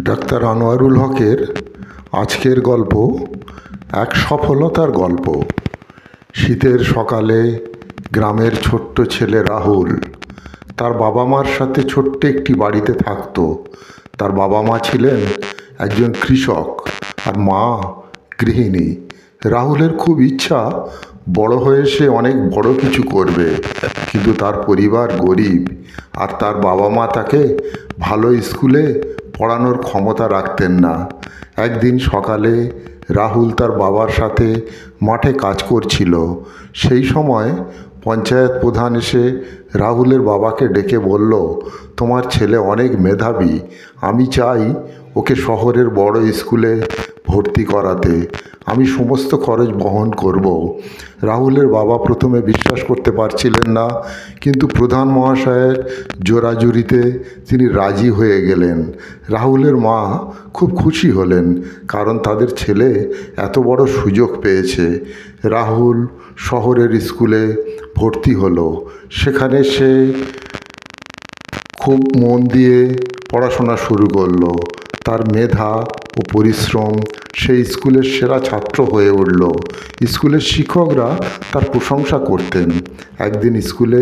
Doctor Anwarul হকের আজকের গল্প এক সফলতার গল্প। শীতের সকালে গ্রামের ছোট্ট ছেলে রাহুল তার বাবা মার সাথে ছোট্ট একটি বাড়িতে থাকত। তার বাবা মা ছিলেন একজন কৃষক আর মা গৃহিণী। রাহুলের খুব ইচ্ছা বড় হয়ে সে অনেক বড় কিছু করবে, কিন্তু তার পরিবার গরিব আর তার বাবা মা তাকে ভালো স্কুলে পড়ানোর ক্ষমতা রাখতেন না। একদিন সকালে রাহুল তার বাবার সাথে মাঠে কাজ করছিল। সেই সময় পঞ্চায়েত প্রধান এসে রাহুলের বাবাকে ডেকে বলল, তোমার ছেলে অনেক মেধাবী, আমি চাই ওকে শহরের বড় স্কুলে ভর্তি করাতে, আমি সমস্ত খরচ বহন করব। রাহুলের বাবা প্রথমে বিশ্বাস করতে পারছিলেন না, কিন্তু প্রধান মহাশয়ের জোরাজুরিতে তিনি রাজি হয়ে গেলেন। রাহুলের মা খুব খুশি হলেন, কারণ তাদের ছেলে এত বড় সুযোগ পেয়েছে। রাহুল শহরের স্কুলে ভর্তি হলো। সেখানে সে খুব মন দিয়ে পড়াশোনা শুরু করলো। তার মেধা ও পরিশ্রম সেই স্কুলের সেরা ছাত্র হয়ে উঠল। স্কুলের শিক্ষকরা তার প্রশংসা করতেন। একদিন স্কুলে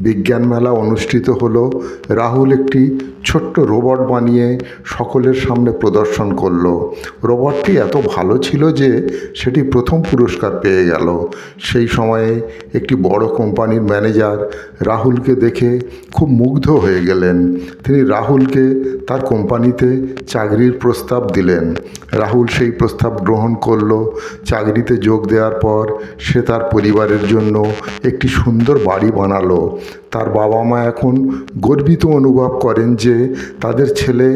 বিজ্ঞান মেলা অনুষ্ঠিত হলো। রাহুল একটি ছোট্ট রোবট বানিয়ে সকলের সামনে প্রদর্শন করলো। রোবটটি এত ভালো ছিল যে সেটি প্রথম পুরস্কার পেয়ে গেল। সেই সময়ে একটি বড় কোম্পানির ম্যানেজার রাহুলকে দেখে খুব মুগ্ধ হয়ে গেলেন। তিনি রাহুলকে তার কোম্পানিতে চাকরির প্রস্তাব দিলেন। রাহুল সেই প্রস্তাব গ্রহণ করল। চাকরিতে যোগ দেওয়ার পর সে তার পরিবারের জন্য একটি সুন্দর বাড়ি বানালো। তার বাবা মা এখন গর্বিত অনুভব করেন যে তাদের ছেলে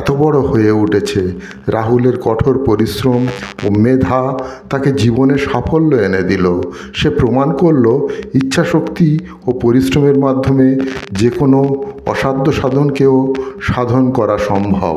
এত বড় হয়ে উঠেছে। রাহুলের কঠোর পরিশ্রম ও মেধা তাকে জীবনে সাফল্য এনে দিল। সে প্রমাণ করল ইচ্ছাশক্তি ও পরিশ্রমের মাধ্যমে যে কোনো অসাধ্য সাধনকেও সাধন করা সম্ভব।